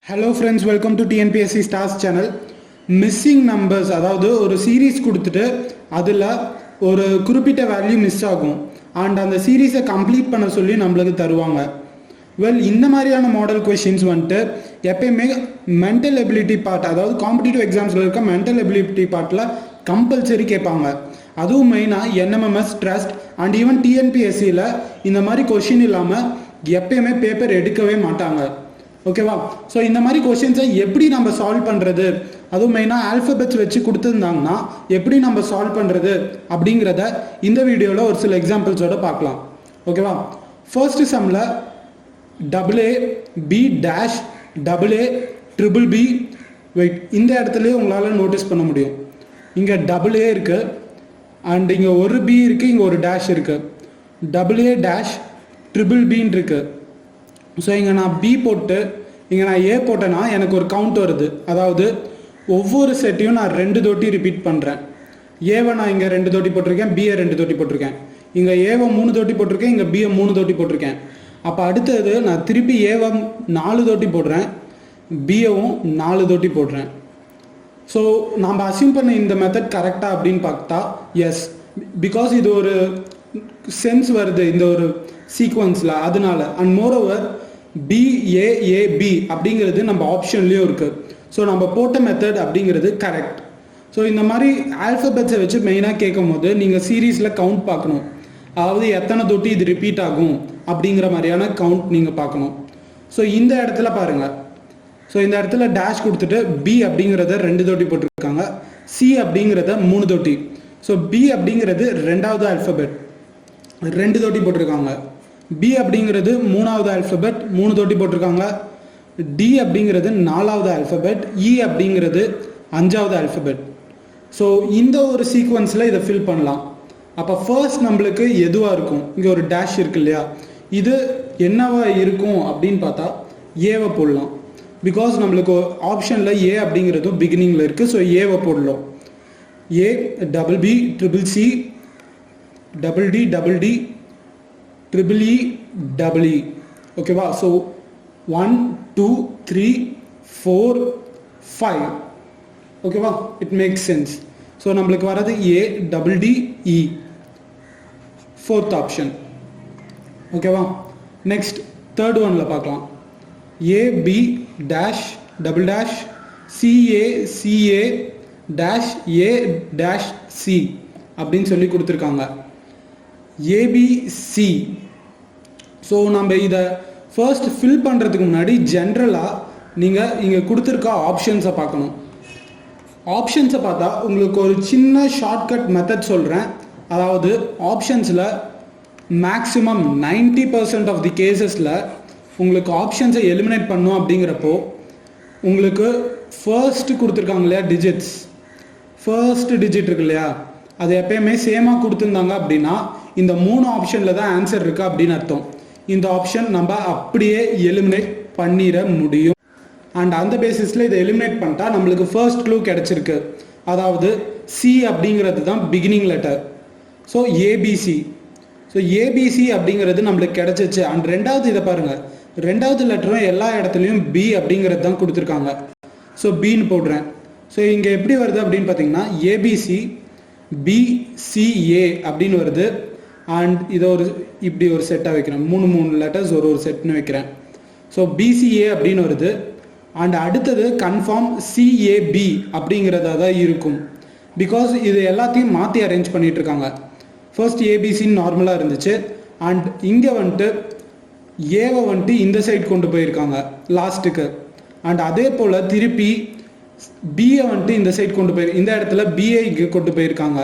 Hello friends, welcome to TNPSC stars channel. Missing numbers, அதாவது ஒரு series கொடுத்துட்டு அதில் ஒரு குறிப்பிட்ட வேல்யூ மிஸ் ஆகும் அண்ட் அந்த சீரீஸை கம்ப்ளீட் பண்ண சொல்லி நம்மளுக்கு தருவாங்க. இந்த மாதிரியான மாடல் கொஷின்ஸ் வந்துட்டு எப்பயுமே மென்டல் எபிலிட்டி பார்ட், அதாவது காம்படிட்டிவ் எக்ஸாம்ஸில் இருக்க மென்டல் எபிலிட்டி பார்ட்டில் கம்பல்சரி கேட்பாங்க. அதுவும் மெயினாக என்எம்எம்எஸ், ட்ரஸ்ட் அண்ட் ஈவன் டிஎன்பிஎஸ்சியில் இந்த மாதிரி கொஷின் இல்லாமல் எப்பயுமே பேப்பர் எடுக்கவே மாட்டாங்க. ஓகேவா? ஸோ இந்த மாதிரி கொஷின்ஸை எப்படி நம்ம சால்வ் பண்ணுறது, அதுவும் மெயினாக ஆல்ஃபபெட்ஸ் வச்சு கொடுத்துருந்தாங்கன்னா எப்படி நம்ம சால்வ் பண்ணுறது அப்படிங்கிறத இந்த வீடியோவில் ஒரு சில எக்ஸாம்பிள்ஸோடு பார்க்கலாம். ஓகேவா? ஃபர்ஸ்ட் சம்மில் AA B dash AA triple B weight, இந்த இடத்துலையே உங்களால் நோட்டீஸ் பண்ண முடியும். இங்கே AA இருக்குது அண்ட் இங்கே ஒரு B இருக்குது, இங்கே ஒரு டேஷ் இருக்குது. AA டேஷ் ட்ரிபிள் பின்னு இருக்குது. ஸோ இங்கே நான் B போட்டு இங்கே நான் A போட்டேன்னா எனக்கு ஒரு கவுண்ட் வருது. அதாவது ஒவ்வொரு செட்டையும் நான் 2 தோட்டி ரிப்பீட் பண்ணுறேன். ஏவை நான் இங்கே 2 தோட்டி போட்டிருக்கேன், பியை 2 தோட்டி போட்டிருக்கேன். இங்கே ஏவை 3 தோட்டி போட்டிருக்கேன், இங்கே பியை 3 தோட்டி போட்டிருக்கேன். அப்போ அடுத்தது நான் திருப்பி ஏவை 4 தோட்டி போடுறேன், பியவும் 4 தோட்டி போடுறேன். ஸோ நம்ம அசியூம் பண்ண இந்த மெத்தட் கரெக்டாக அப்படின்னு பார்த்தா எஸ், பிகாஸ் இது ஒரு சென்ஸ் வருது இந்த ஒரு சீக்வன்ஸில், அதனால. அண்ட் மோரோவர் BAAB அப்படிங்கிறது நம்ம ஆப்ஷன்லேயும் இருக்குது. ஸோ நம்ம போட்ட மெத்தட் அப்படிங்கிறது கரெக்ட். ஸோ இந்த மாதிரி ஆல்ஃபபெட்ஸை வச்சு மெயினாக கேட்கும் போது நீங்கள் சீரீஸில் கவுண்ட் பார்க்கணும். அதாவது எத்தனை தொட்டி இது ரிப்பீட் ஆகும் அப்படிங்கிற மாதிரியான கவுண்ட் நீங்கள் பார்க்கணும். ஸோ இந்த இடத்துல பாருங்கள். ஸோ இந்த இடத்துல டேஷ் கொடுத்துட்டு B அப்படிங்கிறத 2 தோட்டி போட்டிருக்காங்க, C அப்படிங்கிறத 3 தோட்டி. ஸோ B அப்படிங்கிறது 2வது ஆல்ஃபபெட், 2 தோட்டி போட்டிருக்காங்க. B அப்படிங்கிறது 3வது ஆல்ஃபபெட், 3 தோட்டி போட்டிருக்காங்க. D அப்படிங்கிறது 4வது ஆல்ஃபபெட், E அப்படிங்கிறது 5வது ஆல்ஃபபெட். ஸோ இந்த ஒரு சீக்வன்ஸில் இதை ஃபில் பண்ணலாம். அப்போ ஃபர்ஸ்ட் நம்மளுக்கு எதுவாக இருக்கும்? இங்கே ஒரு டேஷ் இருக்கு இல்லையா, இது என்னவா இருக்கும் அப்படின்னு பார்த்தா ஏவை போடலாம். பிகாஸ் நம்மளுக்கு ஆப்ஷனில் A அப்படிங்கிறதும் பிகினிங்கில் இருக்குது. ஸோ ஏவை போடலாம். A BB triple C DD triple E. ஓகேவா? ஸோ 1 2 3 4 5. ஓகேவா? It makes sense. ஸோ நம்மளுக்கு வர்றது ADDE, ஃபோர்த் ஆப்ஷன். ஓகேவா? நெக்ஸ்ட் தேர்ட் ஒனில் பார்க்கலாம். AB dash double dash CA dash A dash C அப்படின்னு சொல்லி கொடுத்துருக்காங்க. ABC. ஸோ நம்ம இதை ஃபர்ஸ்ட் ஃபில் பண்ணுறதுக்கு முன்னாடி ஜென்ரலாக நீங்கள் இங்கே கொடுத்துருக்க ஆப்ஷன்ஸை பார்க்கணும். ஆப்ஷன்ஸை பார்த்தா உங்களுக்கு ஒரு சின்ன ஷார்ட்கட் மெத்தட் சொல்கிறேன். அதாவது ஆப்ஷன்ஸில் மேக்ஸிமம் 90% ஆஃப் தி கேசஸில் உங்களுக்கு ஆப்ஷன்ஸை எலிமினேட் பண்ணும். அப்படிங்கிறப்போ உங்களுக்கு ஃபர்ஸ்ட் கொடுத்துருக்காங்க இல்லையா டிஜிட்ஸ், ஃபர்ஸ்ட் டிஜிட் இருக்கு இல்லையா, அது எப்பயுமே சேமாக கொடுத்துருந்தாங்க அப்படின்னா இந்த 3 ஆப்ஷனில் தான் ஆன்சர் இருக்குது அப்படின்னு அர்த்தம். இந்த ஆப்ஷன் நம்ம அப்படியே எலிமினேட் பண்ணிட முடியும். அண்ட் அந்த பேசிஸில் இதை எலிமினேட் பண்ணிட்டா நம்மளுக்கு ஃபர்ஸ்ட் க்ளூ கிடச்சிருக்கு. அதாவது C அப்படிங்கிறது தான் beginning letter. So ABC. So ABC அப்படிங்கிறது நம்மளுக்கு கிடச்சிச்சு. அண்ட் ரெண்டாவது இதை பாருங்கள், 2வது லெட்டரும் எல்லா இடத்துலையும் B அப்படிங்கிறது தான் கொடுத்துருக்காங்க. ஸோ Bன்னு போடுறேன். ஸோ இங்கே எப்படி வருது அப்படின்னு பார்த்தீங்கன்னா ABC BCA அப்படின்னு வருது. அண்ட் இதை இப்படி ஒரு செட்டாக வைக்கிறேன், 3 லெட்டர்ஸ் ஒரு செட்னு வைக்கிறேன். ஸோ BCA அப்படின்னு வருது. அண்ட் அடுத்தது கன்ஃபார்ம் CAB அப்படிங்கிறதா தான் இருக்கும். பிகாஸ் இது எல்லாத்தையும் மாற்றி அரேஞ்ச் பண்ணிட்டு இருக்காங்க. ஃபர்ஸ்ட் ABCன்னு நார்மலாக இருந்துச்சு. அண்ட் இங்கே வந்துட்டு ஏவை வந்துட்டு இந்த சைட் கொண்டு போயிருக்காங்க லாஸ்ட்டுக்கு. அண்ட் அதே போல் திருப்பி பிஏ வந்துட்டு இந்த சைட் கொண்டு இந்த இடத்துல BA இங்கே கொண்டு போயிருக்காங்க.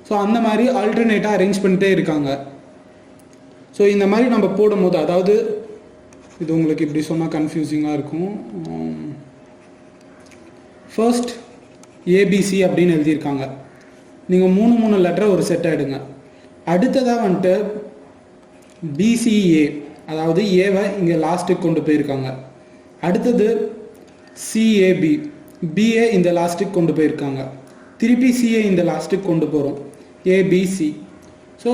ஸோ அந்த மாதிரி ஆல்டர்னேட்டாக அரேஞ்ச் பண்ணிட்டே இருக்காங்க. ஸோ இந்த மாதிரி நம்ம போடும்போது, அதாவது இது உங்களுக்கு இப்படி சொன்னால் கன்ஃபியூசிங்காக இருக்கும். ஃபர்ஸ்ட் ABC அப்படின்னு எழுதியிருக்காங்க. நீங்கள் 3 லெட்டரை ஒரு செட்டாக எடுங்க. அடுத்ததாக வந்துட்டு BCA, அதாவது ஏவை இங்கே லாஸ்ட்டுக்கு கொண்டு போயிருக்காங்க. அடுத்தது CAB, BA இந்த லாஸ்ட்டுக்கு கொண்டு போயிருக்காங்க. திருப்பி CA இந்த லாஸ்ட்டுக்கு கொண்டு போகிறோம், ABC. ஸோ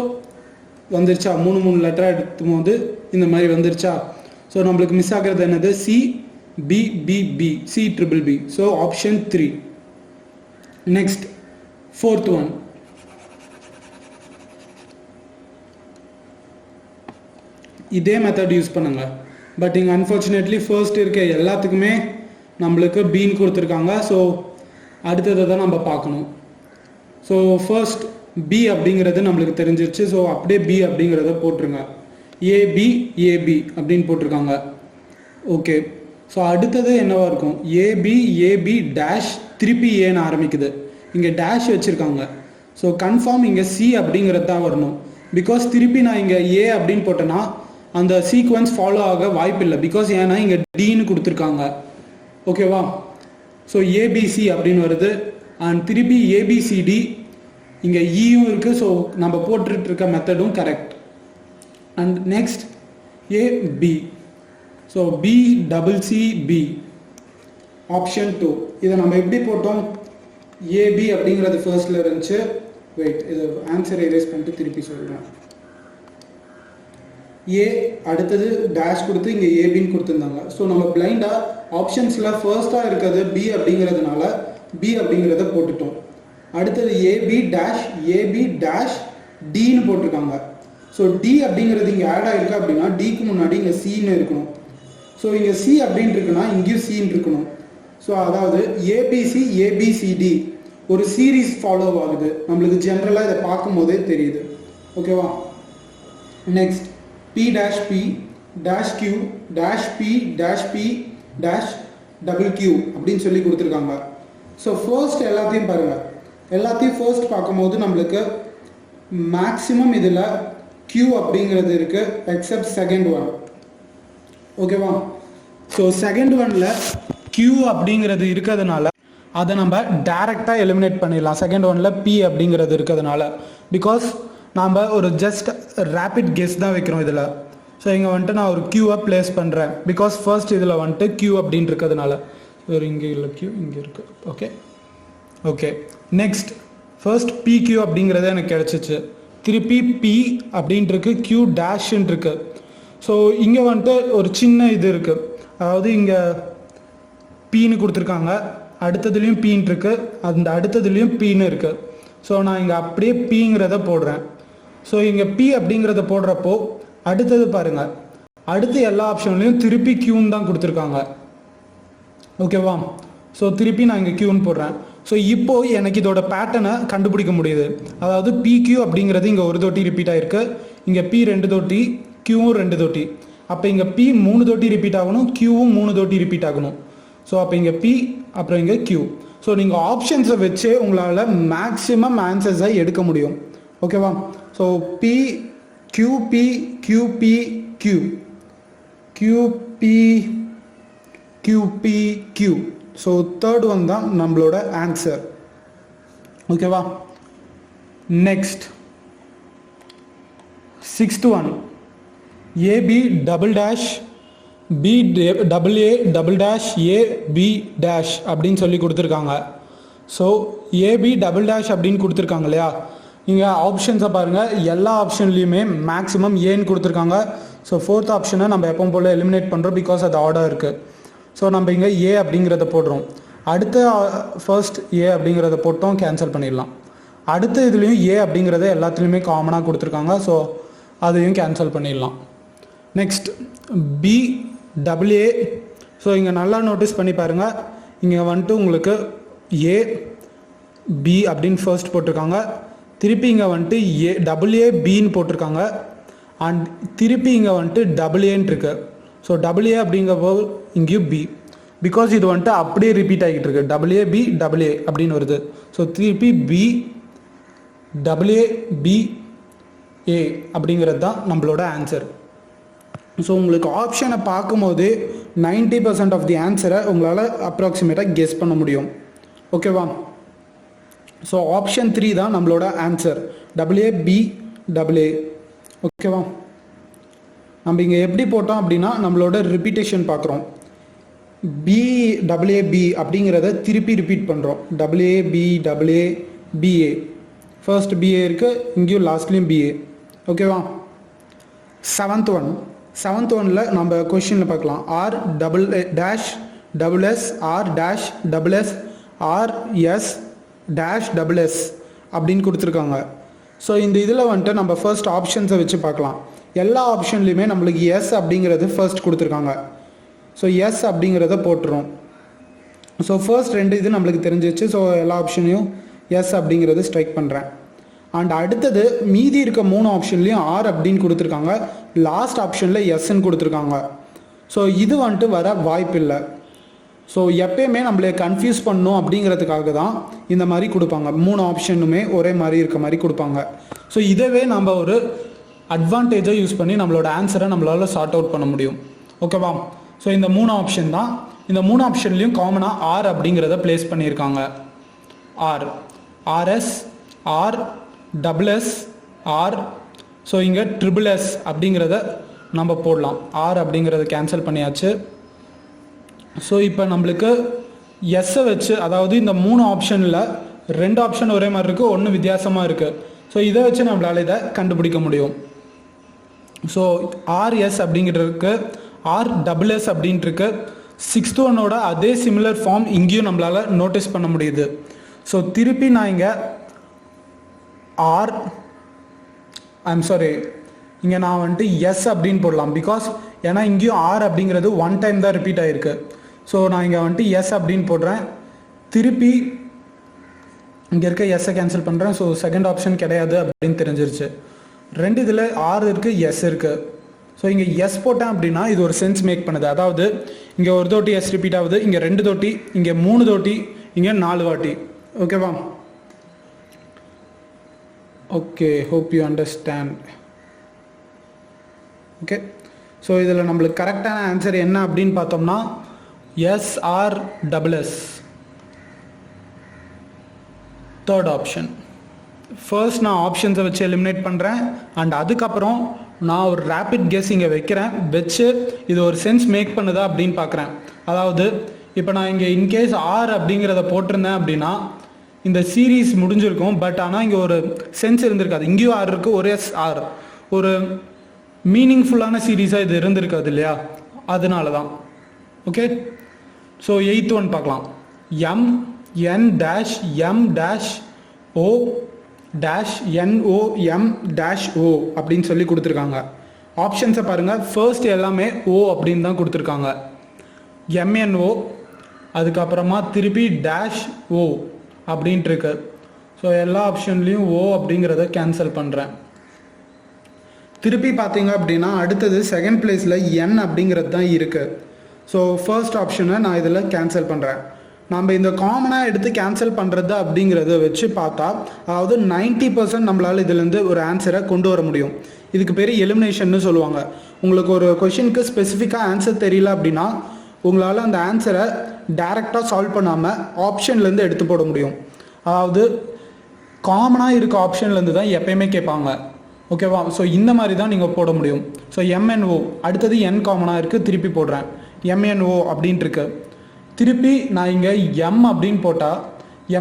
வந்துருச்சா? 3 லெட்டராக எடுக்கும் போது இந்த மாதிரி வந்துருச்சா? ஸோ நம்மளுக்கு மிஸ் ஆகிறது என்னது? C B, B, B, C triple B. So option 3. Next, fourth one. இதே மெத்தட் யூஸ் பண்ணுங்க. பட் இங்கே அன்ஃபார்ச்சுனேட்லி ஃபர்ஸ்ட் இருக்க எல்லாத்துக்குமே நம்மளுக்கு பீன் கொடுத்துருக்காங்க. ஸோ அடுத்ததை தான் நம்ம பார்க்கணும். ஸோ ஃபர்ஸ்ட் பி அப்படிங்கிறது நம்மளுக்கு தெரிஞ்சிருச்சு. ஸோ அப்படியே பி அப்படிங்கிறத போட்டுருங்க. ஏபி ஏபி அப்படின்னு போட்டிருக்காங்க. ஓகே, ஸோ அடுத்தது என்னவாக இருக்கும்? ஏபி ஏபி டேஷ் திருப்பி ஏன்னு ஆரம்பிக்குது. இங்கே டேஷ் வச்சுருக்காங்க. ஸோ கன்ஃபார்ம் இங்கே சி அப்படிங்கிறது தான் வரணும். பிகாஸ் திருப்பி நான் இங்கே ஏ அப்படின்னு போட்டேன்னா அந்த சீக்வன்ஸ் ஃபாலோ ஆக வாய்ப்பு இல்லை. பிகாஸ் ஏன்னா இங்கே டின்னு கொடுத்துருக்காங்க. ஓகேவா? ஸோ ஏபிசி அப்படின்னு வருது. அண்ட் திருப்பி ஏபிசிடி இங்கே ஈயும் இருக்குது. ஸோ நம்ம போட்டுட்டு இருக்க மெத்தடும் correct. And next AB. So B double C B option 2. இதை நம்ம எப்படி போட்டோம்? ஏபி அப்படிங்கிறது ஃபர்ஸ்டில் இருந்துச்சு. வெயிட், இது ஆன்சர் எரேஸ் பண்ணிட்டு திருப்பி சொல்கிறேன். ஏ அடுத்தது டேஷ் கொடுத்து இங்கே ஏபின்னு கொடுத்துருந்தாங்க. ஸோ நம்ம பிளைண்டாக ஆப்ஷன்ஸில் ஃபர்ஸ்ட்டாக இருக்கிறது பி அப்படிங்கிறதுனால பி அப்படிங்கிறத போட்டுட்டோம். அடுத்தது ஏபி டேஷ் டின்னு போட்டிருக்காங்க. ஸோ டி அப்படிங்கிறது இங்கே ஆட் ஆகிருக்கு அப்படின்னா டிக்கு முன்னாடி இங்கே சின்னு இருக்கணும். ஸோ இங்கே சி அப்படின்னு இருக்குன்னா இங்கேயும் சின்னு இருக்கணும். ஸோ அதாவது ஏபிசி ஏபிசிடி ஒரு சீரீஸ் ஃபாலோ ஆகுது. நம்மளுக்கு ஜென்ரலாக இதை பார்க்கும் போதே தெரியுது. ஓகேவா? Next B dash Q dash B dash double Q அப்படின்னு சொல்லி கொடுத்துருக்காங்க. ஸோ ஃபர்ஸ்ட் எல்லாத்தையும் பாருங்கள். எல்லாத்தையும் ஃபர்ஸ்ட் பார்க்கும்போது நம்மளுக்கு மேக்ஸிமம் இதில் கியூ அப்படிங்கிறது இருக்குது எக்ஸப்ட் செகண்ட் ஒன். ஓகேவா? ஸோ செகண்ட் ஒனில் கியூ அப்படிங்கிறது இருக்கிறதுனால அதை நம்ம டைரெக்டாக எலிமினேட் பண்ணிடலாம். செகண்ட் ஒனில் பி அப்படிங்கிறது இருக்கிறதுனால. பிகாஸ் நாம் ஒரு ஜஸ்ட் ரேபிட் கெஸ் தான் வைக்கிறோம் இதில். ஸோ இங்கே வந்துட்டு நான் ஒரு கியூவை ப்ளேஸ் பண்ணுறேன். பிகாஸ் ஃபர்ஸ்ட் இதில் வந்துட்டு கியூ அப்படின்னு இருக்கிறதுனால. ஒரு இங்கே இல்லை, கியூ இங்கே இருக்குது. ஓகே நெக்ஸ்ட் ஃபர்ஸ்ட் பிக்யூ அப்படிங்கிறது எனக்கு கிடச்சிச்சு. திருப்பி பி அப்படின்ட்டுருக்கு, கியூ டேஷ்ன்னு இருக்கு. ஸோ இங்கே வந்துட்டு ஒரு சின்ன இது இருக்குது. அதாவது இங்கே பீன்னு கொடுத்துருக்காங்க, அடுத்ததுலேயும் பீன் இருக்கு, அந்த அடுத்ததுலேயும் பீன்னு இருக்குது. ஸோ நான் இங்கே அப்படியே பீங்கிறத போடுறேன். ஸோ இங்கே பி அப்படிங்கிறத போடுறப்போ அடுத்தது பாருங்கள், அடுத்து எல்லா ஆப்ஷன்லேயும் திருப்பி கியூன்னு தான் கொடுத்துருக்காங்க. ஓகேவா? ஸோ திருப்பி நான் இங்கே கியூன்னு போடுறேன். ஸோ இப்போது எனக்கு இதோட பேட்டர்னை கண்டுபிடிக்க முடியுது. அதாவது பிக்யூ அப்படிங்கிறது இங்கே ஒரு தொட்டி ரிப்பீட் ஆகிருக்கு, இங்கே பி 2 தொட்டி, கியூவும் 2 தொட்டி. அப்போ இங்கே பி 3 தொட்டி ரிப்பீட் ஆகணும், கியூவும் 3 தொட்டி ரிப்பீட் ஆகணும். ஸோ அப்போ இங்கே பி அப்புறம் இங்கே கியூ. ஸோ நீங்கள் ஆப்ஷன்ஸை வச்சு உங்களால் மேக்ஸிமம் ஆன்சர்ஸை எடுக்க முடியும். ஓகேவா? So B QB QB Q QB QB Q. So third one தான் நம்மளோட ஆன்சர். ஓகேவா? Next sixth one AB double dash B double A double dash A B dash அப்படின்னு சொல்லி கொடுத்துருக்காங்க. ஸோ ஏபி டபுள் டேஷ் அப்படின்னு கொடுத்துருக்காங்க இல்லையா? இங்கே ஆப்ஷன்ஸை பாருங்கள், எல்லா ஆப்ஷன்லேயுமே மேக்ஸிமம் ஏன்னு கொடுத்துருக்காங்க. ஸோ ஃபோர்த் ஆப்ஷனை நம்ம எப்பவும் போல் எலிமினேட் பண்ணுறோம், பிகாஸ் அது ஆர்டர் இருக்குது. ஸோ நம்ம இங்கே ஏ அப்படிங்கிறத போடுறோம். அடுத்த ஃபர்ஸ்ட் ஏ அப்படிங்கிறத போட்டோம், கேன்சல் பண்ணிடலாம். அடுத்த இதுலேயும் ஏ அப்படிங்கிறத எல்லாத்துலேயுமே காமனாக கொடுத்துருக்காங்க. ஸோ அதையும் கேன்சல் பண்ணிடலாம். Next B double A. So இங்கே நல்லா நோட்டீஸ் பண்ணி பாருங்கள், இங்கே வந்துட்டு உங்களுக்கு ஏ பி அப்படின்னு ஃபர்ஸ்ட் போட்டிருக்காங்க. திருப்பி இங்கே வந்துட்டு ஏ டபுள் ஏ பின்னு போட்டிருக்காங்க. அண்ட் திருப்பி இங்கே வந்துட்டு டபுள் ஏன்னு இருக்கு. ஸோ டபுள் ஏ அப்படிங்கிறப்போ இங்கேயும் பி, பிகாஸ் இது வந்துட்டு அப்படியே ரிப்பீட் ஆகிட்டு இருக்கு. Double A B double A அப்படின்னு வருது. ஸோ திருப்பி B double A B A அப்படிங்கிறது தான் நம்மளோட ஆன்சர். ஸோ உங்களுக்கு ஆப்ஷனை பார்க்கும்போது 90% ஆஃப் தி ஆன்சரை உங்களால் அப்ராக்சிமேட்டாக கெஸ் பண்ண முடியும். ஓகேவா? ஸோ ஆப்ஷன் 3 தான் நம்மளோட ஆன்சர், டபுள்ஏ பி டபுள்ஏ. ஓகேவா? நம்ம இங்கே எப்படி போட்டோம் அப்படின்னா நம்மளோட ரிப்பீட்டேஷன் பார்க்குறோம். பி டபுள்ஏ பி அப்படிங்கிறத திருப்பி ரிப்பீட் பண்ணுறோம். Double A B double A B A. First B A இருக்குது, இங்கேயும் லாஸ்ட்லேயும் பிஏ. ஓகேவா? செவன்த் ஒன்ல நம்ம கொஷினில் பார்க்கலாம். R double dash double S R dash double S R S dash double S அப்படின்னு கொடுத்துருக்காங்க. ஸோ இந்த இதில் வந்துட்டு நம்ம ஃபர்ஸ்ட் ஆப்ஷன்ஸை வச்சு பார்க்கலாம். எல்லா ஆப்ஷன்லையுமே நம்மளுக்கு எஸ் அப்படிங்கிறது ஃபர்ஸ்ட் கொடுத்துருக்காங்க. ஸோ எஸ் அப்படிங்கிறத போட்டுரும். ஸோ ஃபர்ஸ்ட் ரெண்டு இது நம்மளுக்கு தெரிஞ்சிச்சு. ஸோ எல்லா ஆப்ஷனையும் எஸ் அப்படிங்கிறது ஸ்ட்ரைக் பண்ணுறேன். அண்ட் அடுத்தது மீதி இருக்க 3 ஆப்ஷன்லேயும் ஆர் அப்படின்னு கொடுத்துருக்காங்க. லாஸ்ட் ஆப்ஷனில் எஸ்ன்னு கொடுத்துருக்காங்க. ஸோ இது வந்துட்டு வர வாய்ப்பு இல்லை. ஸோ எப்பயுமே நம்மளை கன்ஃபியூஸ் பண்ணணும் அப்படிங்கிறதுக்காக தான் இந்த மாதிரி கொடுப்பாங்க. 3 ஆப்ஷனுமே ஒரே மாதிரி இருக்க மாதிரி கொடுப்பாங்க. ஸோ இதவே நம்ம ஒரு அட்வான்டேஜை யூஸ் பண்ணி நம்மளோட ஆன்சரை நம்மளால் சார்ட் அவுட் பண்ண முடியும். ஓகேவா? ஸோ இந்த 3 ஆப்ஷன் தான். இந்த 3 ஆப்ஷன்லேயும் காமனாக ஆர் அப்படிங்கிறத பிளேஸ் பண்ணியிருக்காங்க. R, R S, R, double S, R. So இங்கே ட்ரிபிள் எஸ் அப்படிங்கிறத நம்ம போடலாம். ஆர் அப்படிங்கிறத கேன்சல் பண்ணியாச்சு. ஸோ இப்போ நம்மளுக்கு எஸ்ஸை வச்சு, அதாவது இந்த 3 ஆப்ஷனில் 2 ஆப்ஷன் ஒரே மாதிரி இருக்குது, 1 வித்தியாசமாக இருக்குது. ஸோ இதை வச்சு நம்மளால் இதை கண்டுபிடிக்க முடியும். ஸோ ஆர்எஸ் அப்படிங்கிறதுக்கு ஆர் டபுள் எஸ் அப்படின்ட்டுருக்கு. 6th ஒன்னோட அதே சிமிலர் ஃபார்ம் இங்கேயும் நம்மளால் நோட்டீஸ் பண்ண முடியுது. ஸோ திருப்பி நான் இங்கே ஆர், ஐம் சாரி, இங்கே நான் வந்துட்டு எஸ் அப்படின்னு போடலாம். பிகாஸ் ஏன்னா இங்கேயும் ஆர் அப்படிங்கிறது 1 டைம் தான் ரிப்பீட் ஆகிருக்கு. ஸோ நான் இங்கே வந்துட்டு எஸ் அப்படின்னு போடுறேன். திருப்பி இங்கே இருக்க எஸ்ஸை கேன்சல் பண்ணுறேன். ஸோ செகண்ட் ஆப்ஷன் கிடையாது அப்படின்னு தெரிஞ்சிருச்சு. 2 இதில் ஆர் இருக்குது, எஸ் இருக்குது. ஸோ இங்கே எஸ் போட்டேன் அப்படின்னா இது ஒரு சென்ஸ் மேக் பண்ணுது. அதாவது இங்கே ஒரு தோட்டி எஸ் ரிப்பீட் ஆகுது, இங்கே 2 தோட்டி, இங்கே 3 தோட்டி, இங்கே 4 வாட்டி. ஓகேவா? Okay, hope you understand. Okay, so இதில் நம்மளுக்கு கரெக்டான ஆன்சர் என்ன அப்படின்னு பார்த்தோம்னா S R double S, third option. First நான் ஆப்ஷன்ஸை வச்சு எலிமினேட் பண்ணுறேன். அண்ட் அதுக்கப்புறம் நான் ஒரு ரேபிட் கெஸ் இங்கே வைக்கிறேன். வச்சு இது ஒரு சென்ஸ் மேக் பண்ணுதா அப்படின்னு பார்க்குறேன். அதாவது இப்போ நான் இங்கே இன்கேஸ் ஆர் அப்படிங்கிறத போட்டிருந்தேன் அப்படின்னா இந்த சீரீஸ் முடிஞ்சிருக்கும். பட் ஆனால் இங்கே ஒரு சென்ஸ் இருந்திருக்காது. இங்கேயும் ஆர் இருக்குது, ஒரே ஆர், ஒரு மீனிங்ஃபுல்லான சீரீஸாக இது இருந்திருக்காது இல்லையா? அதனால தான். ஓகே, ஸோ 8th ஒன் பார்க்கலாம். M N dash M dash O dash NOM dash O அப்படின்னு சொல்லி கொடுத்துருக்காங்க. ஆப்ஷன்ஸை பாருங்கள். ஃபர்ஸ்ட் எல்லாமே ஓ அப்படின்னு தான் கொடுத்துருக்காங்க. MNO, அதுக்கப்புறமா திருப்பி டேஷ் ஓ அப்படின்ட்டு இருக்கு. ஸோ எல்லா ஆப்ஷன்லேயும் ஓ அப்படிங்கிறத கேன்சல் பண்ணுறேன். திருப்பி பார்த்தீங்க அப்படின்னா அடுத்தது செகண்ட் பிளேஸில் என் அப்படிங்கிறது தான் இருக்குது. ஸோ ஃபர்ஸ்ட் ஆப்ஷனை நான் இதில் கேன்சல் பண்ணுறேன். நம்ம இந்த காமனாக எடுத்து கேன்சல் பண்ணுறது அப்படிங்கிறத வச்சு பார்த்தா, அதாவது 90% நம்மளால் இதுலேருந்து ஒரு ஆன்சரை கொண்டு வர முடியும். இதுக்கு பேர் எலிமினேஷன்னு சொல்லுவாங்க. உங்களுக்கு ஒரு கொஷினுக்கு ஸ்பெசிஃபிக்காக ஆன்சர் தெரியல அப்படின்னா உங்களால் அந்த ஆன்சரை டைரெக்டாக சால்வ் பண்ணாமல் ஆப்ஷன்லேருந்து எடுத்து போட முடியும். அதாவது காமனாக இருக்க ஆப்ஷன்லேருந்து தான் எப்பயுமே கேட்பாங்க. ஓகேவா? ஸோ இந்த மாதிரி தான் நீங்கள் போட முடியும். ஸோ MNO, அடுத்தது என் காமனாக இருக்குது, திருப்பி போடுறேன். MNO அப்படின்ட்டு இருக்கு. திருப்பி நான் இங்கே எம் அப்படின்னு போட்டால்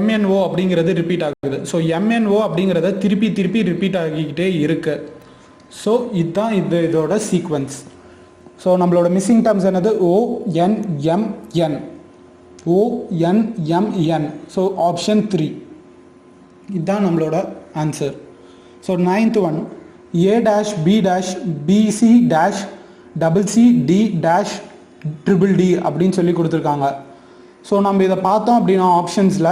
MNO அப்படிங்கிறது ரிப்பீட் ஆகுது. ஸோ MNO அப்படிங்கிறத திருப்பி திருப்பி ரிப்பீட் ஆகிக்கிட்டே இருக்குது. ஸோ இதுதான் இதோட சீக்வன்ஸ். ஸோ நம்மளோட மிஸ்ஸிங் டேர்ம்ஸ் என்னது? ONMN, ONMN. ஸோ ஆப்ஷன் 3 இதுதான் நம்மளோட answer. So 9th one A dash B dash BC dash CC D dash triple D அப்படின்னு சொல்லி கொடுத்துருக்காங்க. ஸோ நம்ம இதை பார்த்தோம் அப்படின்னா ஆப்ஷன்ஸில்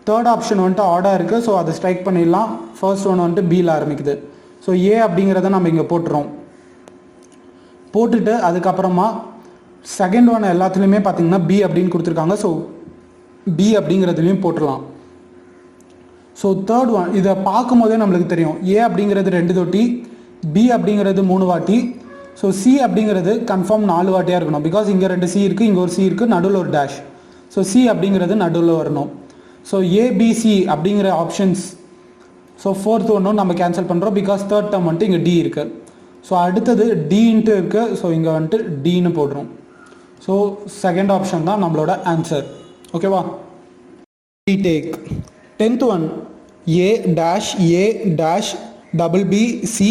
தேர்ட் ஆப்ஷன் வந்துட்டு ஆர்டர் இருக்குது. ஸோ அதை ஸ்ட்ரைக் பண்ணிடலாம். ஃபர்ஸ்ட் ஒன் வந்துட்டு பியில் ஆரம்பிக்குது. ஸோ ஏ அப்படிங்கிறத நம்ம இங்கே போட்டுறோம். போட்டுட்டு அதுக்கப்புறமா செகண்ட் ஒன் எல்லாத்துலேயுமே பார்த்தீங்கன்னா பி அப்படின்னு கொடுத்துருக்காங்க. ஸோ பி அப்படிங்கிறதுலையும் போட்டுடலாம். ஸோ தேர்ட் ஒன் இதை பார்க்கும் போதே நம்மளுக்கு தெரியும். ஏ அப்படிங்கிறது 2 தோட்டி, பி அப்படிங்கிறது 3 வாட்டி. ஸோ சி அப்படிங்கிறது கன்ஃபார்ம் 4 வாட்டியாக இருக்கணும். பிகாஸ் இங்கே 2 சி இருக்குது, இங்கே ஒரு சி இருக்குது, நடுவில் ஒரு டேஷ். ஸோ சி அப்படிங்கிறது நடுவில் வரணும். ஸோ ஏபிசி அப்படிங்கிற ஆப்ஷன்ஸ். ஸோ ஃபோர்த் ஒன்றும் நம்ம கேன்சல் பண்ணுறோம். பிகாஸ் தேர்ட் டேர்ம் வந்துட்டு இங்கே டி இருக்குது. ஸோ அடுத்தது டின்ட்டு இருக்குது. ஸோ இங்கே வந்துட்டு டின்னு போடுறோம். ஸோ செகண்ட் ஆப்ஷன் தான் நம்மளோட ஆன்சர். ஓகேவா? Take 10th one A dash BB C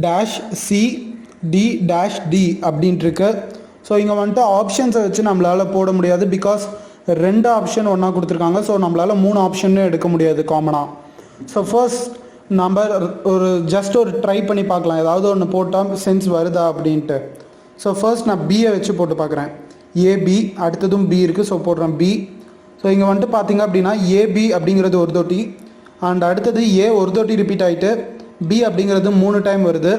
dash C D dash D அப்படின்ட்டு இருக்கு. ஸோ இங்கே வந்துட்டு ஆப்ஷன்ஸை வச்சு நம்மளால் போட முடியாது, பிகாஸ் 2 ஆப்ஷன் ஒன்றா கொடுத்துருக்காங்க. ஸோ நம்மளால் 3 ஆப்ஷன்னு எடுக்க முடியாது காமனாக. ஸோ ஃபர்ஸ்ட் நம்ம ஜஸ்ட் ஒரு ட்ரை பண்ணி பார்க்கலாம், ஏதாவது ஒன்று போட்டால் சென்ஸ் வருதா அப்படின்ட்டு. ஸோ ஃபர்ஸ்ட் நான் பியை வச்சு போட்டு பார்க்குறேன். ஏபி, அடுத்ததும் பி இருக்குது, ஸோ போடுறேன் பி. ஸோ இங்கே வந்துட்டு பார்த்தீங்க அப்படின்னா ஏபி அப்படிங்கிறது ஒரு தொட்டி, அண்ட் அடுத்தது ஏ ஒரு தொட்டி ரிப்பீட் ஆகிட்டு பி அப்படிங்கிறது 3 டைம் வருது.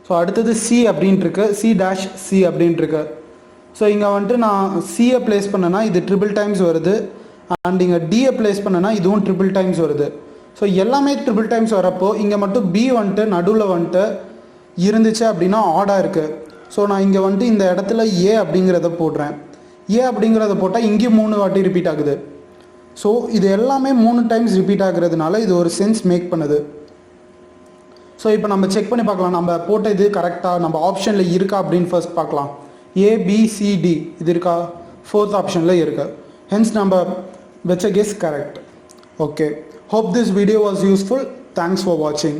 ஸோ அடுத்தது சி அப்படின்ட்டுருக்கு, சி டேஷ் சி அப்படின்ட்டுருக்கு. ஸோ இங்கே வந்துட்டு நான் சியை ப்ளேஸ் பண்ணேன்னா இது ட்ரிபிள் டைம்ஸ் வருது, அண்ட் இங்கே டியை ப்ளேஸ் பண்ணேன்னா இதுவும் ட்ரிபிள் டைம்ஸ் வருது. ஸோ எல்லாமே ட்ரிபிள் டைம்ஸ் வரப்போ இங்கே மட்டும் பி வந்துட்டு நடுவில் வந்துட்டு இருந்துச்சு அப்படின்னா ஆடாக இருக்குது. ஸோ நான் இங்கே வந்துட்டு இந்த இடத்துல ஏ அப்படிங்கிறத போடுறேன். ஏ அப்படிங்கிறத போட்டால் இங்கேயும் 3 வாட்டி ரிப்பீட் ஆகுது. ஸோ இது எல்லாமே 3 டைம்ஸ் ரிப்பீட் ஆகுறதுனால இது ஒரு சென்ஸ் மேக் பண்ணுது. ஸோ இப்போ நம்ம செக் பண்ணி பார்க்கலாம், நம்ம போட்ட இது கரெக்டாக நம்ம ஆப்ஷனில் இருக்கா அப்படின்னு ஃபர்ஸ்ட் பார்க்கலாம். ஏபிசிடி இது இருக்கா, 4th ஆப்ஷனில் இருக்குது. ஹென்ஸ் நம்ம வச்ச guess correct. Okay, hope this video was useful. Thanks for watching.